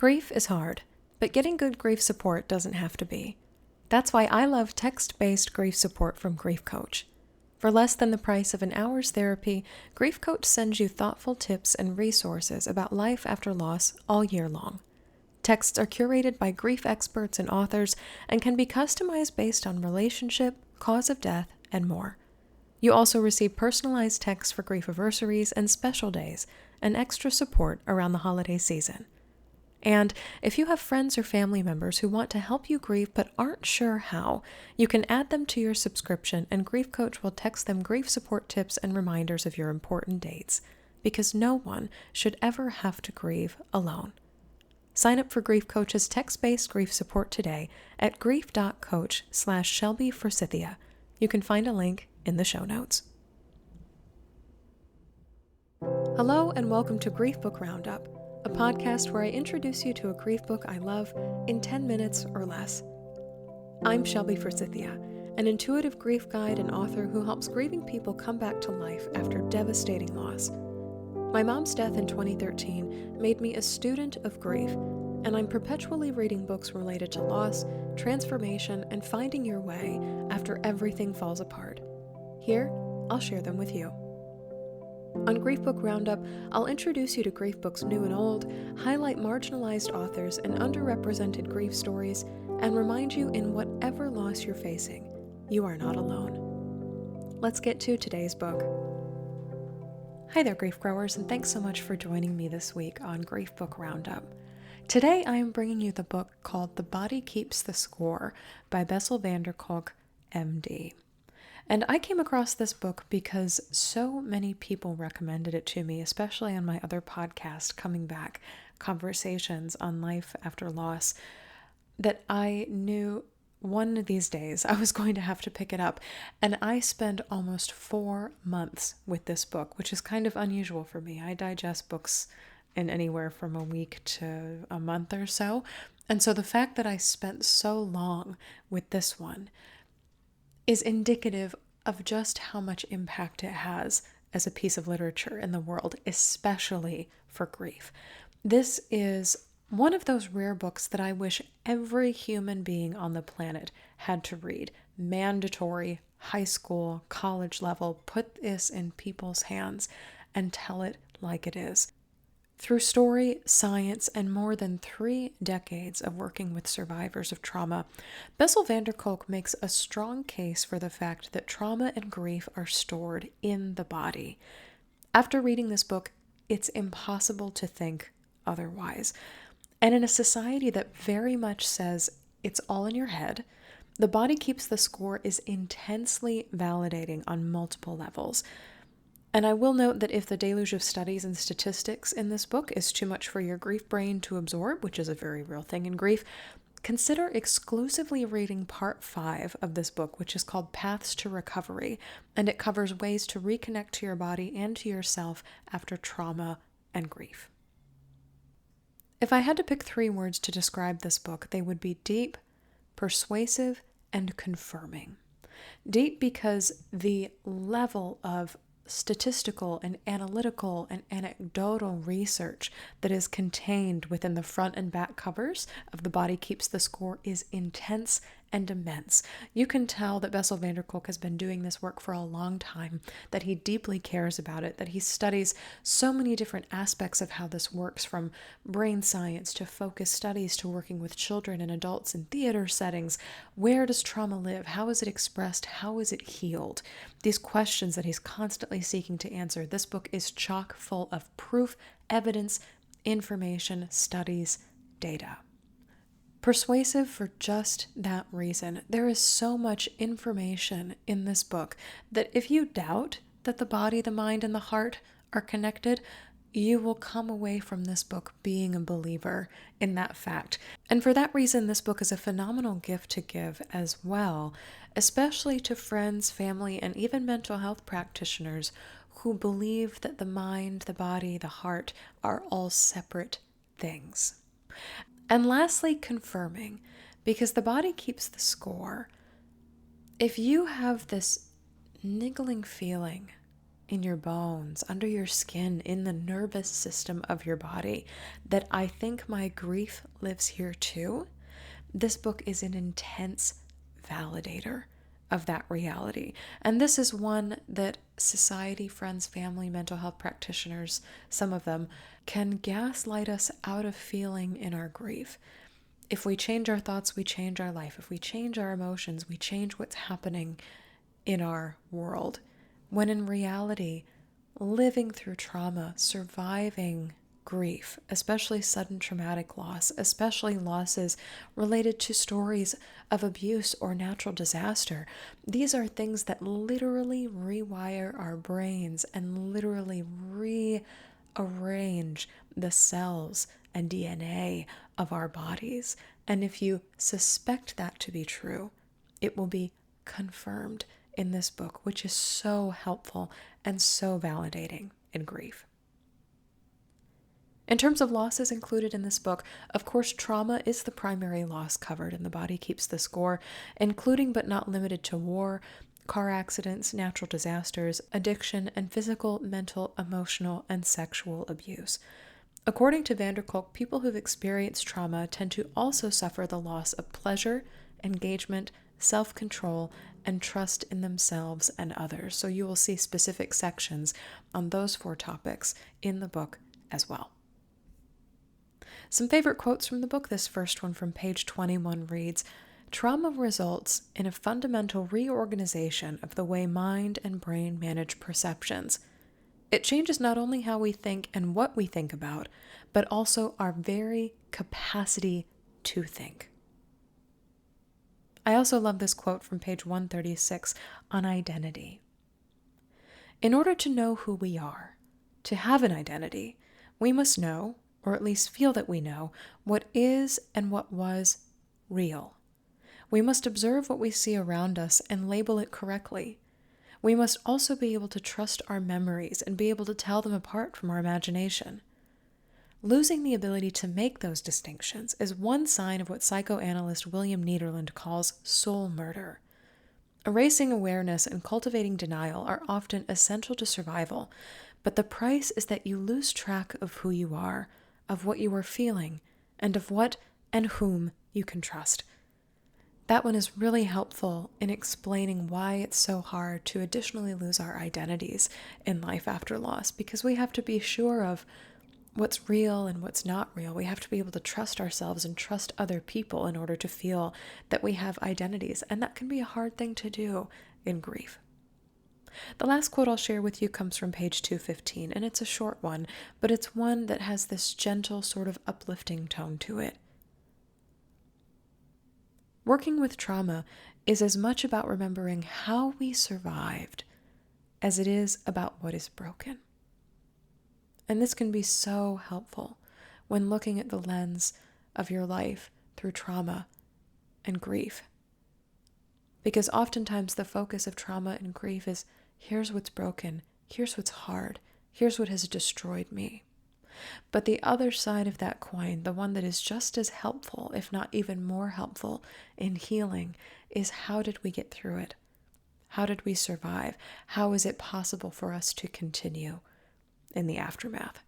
Grief is hard, but getting good grief support doesn't have to be. That's why I love text-based grief support from Grief Coach. For less than the price of an hour's therapy, Grief Coach sends you thoughtful tips and resources about life after loss all year long. Texts are curated by grief experts and authors and can be customized based on relationship, cause of death, and more. You also receive personalized texts for grief anniversaries and special days, and extra support around the holiday season. And if you have friends or family members who want to help you grieve but aren't sure how, you can add them to your subscription and Grief Coach will text them grief support tips and reminders of your important dates, because no one should ever have to grieve alone. Sign up for Grief Coach's text-based grief support today at grief.coach/ShelbyForsythia. You can find a link in the show notes. Hello and welcome to Grief Book Roundup, a podcast where I introduce you to a grief book I love in 10 minutes or less. I'm Shelby Forsythia, an intuitive grief guide and author who helps grieving people come back to life after devastating loss. My mom's death in 2013 made me a student of grief, and I'm perpetually reading books related to loss, transformation, and finding your way after everything falls apart. Here, I'll share them with you. On Grief Book Roundup, I'll introduce you to grief books new and old, highlight marginalized authors and underrepresented grief stories, and remind you in whatever loss you're facing, you are not alone. Let's get to today's book. Hi there, grief growers, and thanks so much for joining me this week on Grief Book Roundup. Today I am bringing you the book called The Body Keeps the Score by Bessel Kolk, MD. And I came across this book because so many people recommended it to me, especially on my other podcast, Coming Back, Conversations on Life After Loss, that I knew one of these days I was going to have to pick it up. And I spent almost 4 months with this book, which is kind of unusual for me. I digest books in anywhere from a week to a month or so. And so the fact that I spent so long with this one is indicative of just how much impact it has as a piece of literature in the world, especially for grief. This is one of those rare books that I wish every human being on the planet had to read. Mandatory, high school, college level, put this in people's hands and tell it like it is. Through story, science, and more than 3 decades of working with survivors of trauma, Bessel Kolk makes a strong case for the fact that trauma and grief are stored in the body. After reading this book, it's impossible to think otherwise. And in a society that very much says it's all in your head, The Body Keeps the Score is intensely validating on multiple levels. And I will note that if the deluge of studies and statistics in this book is too much for your grief brain to absorb, which is a very real thing in grief, consider exclusively reading part 5 of this book, which is called Paths to Recovery, and it covers ways to reconnect to your body and to yourself after trauma and grief. If I had to pick 3 words to describe this book, they would be deep, persuasive, and confirming. Deep because the level of statistical and analytical and anecdotal research that is contained within the front and back covers of The Body Keeps the Score is intense and immense. You can tell that Bessel Kolk has been doing this work for a long time, that he deeply cares about it, that he studies so many different aspects of how this works, from brain science to focus studies to working with children and adults in theater settings. Where does trauma live? How is it expressed? How is it healed? These questions that he's constantly seeking to answer. This book is chock full of proof, evidence, information, studies, data. Persuasive for just that reason. There is so much information in this book that if you doubt that the body, the mind, and the heart are connected, you will come away from this book being a believer in that fact. And for that reason, this book is a phenomenal gift to give as well, especially to friends, family, and even mental health practitioners who believe that the mind, the body, the heart are all separate things. And lastly, confirming, because The Body Keeps the Score. If you have this niggling feeling in your bones, under your skin, in the nervous system of your body, that I think my grief lives here too, this book is an intense validator of that reality. And this is one that society, friends, family, mental health practitioners, some of them, can gaslight us out of feeling in our grief. If we change our thoughts, we change our life. If we change our emotions, we change what's happening in our world. When in reality, living through trauma, surviving grief, especially sudden traumatic loss, especially losses related to stories of abuse or natural disaster, these are things that literally rewire our brains and literally rearrange the cells and DNA of our bodies. And if you suspect that to be true, it will be confirmed in this book, which is so helpful and so validating in grief. In terms of losses included in this book, of course, trauma is the primary loss covered, and the body keeps the score, including but not limited to war, car accidents, natural disasters, addiction, and physical, mental, emotional, and sexual abuse. According to Kolk, people who've experienced trauma tend to also suffer the loss of pleasure, engagement, self-control, and trust in themselves and others. So you will see specific sections on those 4 topics in the book as well. Some favorite quotes from the book. This first one from page 21 reads, "Trauma results in a fundamental reorganization of the way mind and brain manage perceptions. It changes not only how we think and what we think about, but also our very capacity to think." I also love this quote from page 136 on identity. "In order to know who we are, to have an identity, we must know, or at least feel that we know, what is and what was real. We must observe what we see around us and label it correctly. We must also be able to trust our memories and be able to tell them apart from our imagination. Losing the ability to make those distinctions is one sign of what psychoanalyst William Niederland calls soul murder. Erasing awareness and cultivating denial are often essential to survival, but the price is that you lose track of who you are, of what you are feeling, and of what and whom you can trust." That one is really helpful in explaining why it's so hard to additionally lose our identities in life after loss, because we have to be sure of what's real and what's not real. We have to be able to trust ourselves and trust other people in order to feel that we have identities, and that can be a hard thing to do in grief. The last quote I'll share with you comes from page 215, and it's a short one, but it's one that has this gentle, sort of uplifting tone to it. "Working with trauma is as much about remembering how we survived as it is about what is broken." And this can be so helpful when looking at the lens of your life through trauma and grief. Because oftentimes the focus of trauma and grief is, here's what's broken, here's what's hard, here's what has destroyed me. But the other side of that coin, the one that is just as helpful, if not even more helpful in healing, is how did we get through it? How did we survive? How is it possible for us to continue in the aftermath?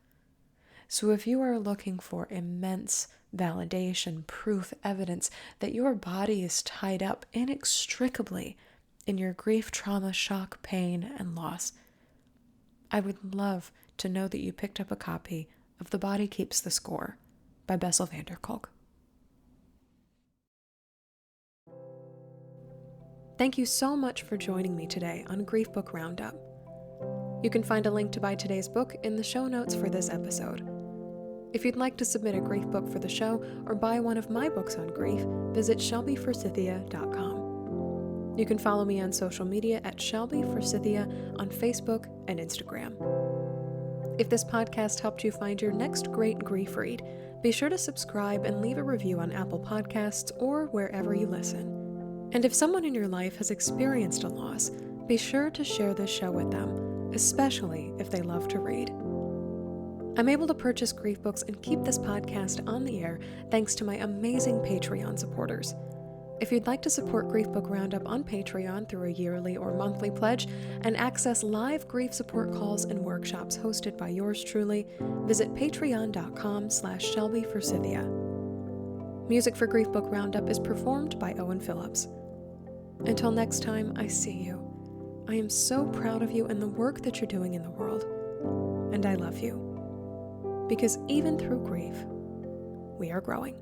So if you are looking for immense validation, proof, evidence that your body is tied up inextricably in your grief, trauma, shock, pain, and loss, I would love to know that you picked up a copy of The Body Keeps the Score by Bessel van der Kolk. Thank you so much for joining me today on Grief Book Roundup. You can find a link to buy today's book in the show notes for this episode. If you'd like to submit a grief book for the show or buy one of my books on grief, visit shelbyforsythia.com. You can follow me on social media at shelbyforsythia on Facebook and Instagram. If this podcast helped you find your next great grief read, be sure to subscribe and leave a review on Apple Podcasts or wherever you listen. And if someone in your life has experienced a loss, be sure to share this show with them, especially if they love to read. I'm able to purchase grief books and keep this podcast on the air thanks to my amazing Patreon supporters. If you'd like to support Grief Book Roundup on Patreon through a yearly or monthly pledge and access live grief support calls and workshops hosted by yours truly, visit patreon.com/ShelbyForsythia. Music for Grief Book Roundup is performed by Owen Phillips. Until next time, I see you. I am so proud of you and the work that you're doing in the world. And I love you. Because even through grief, we are growing.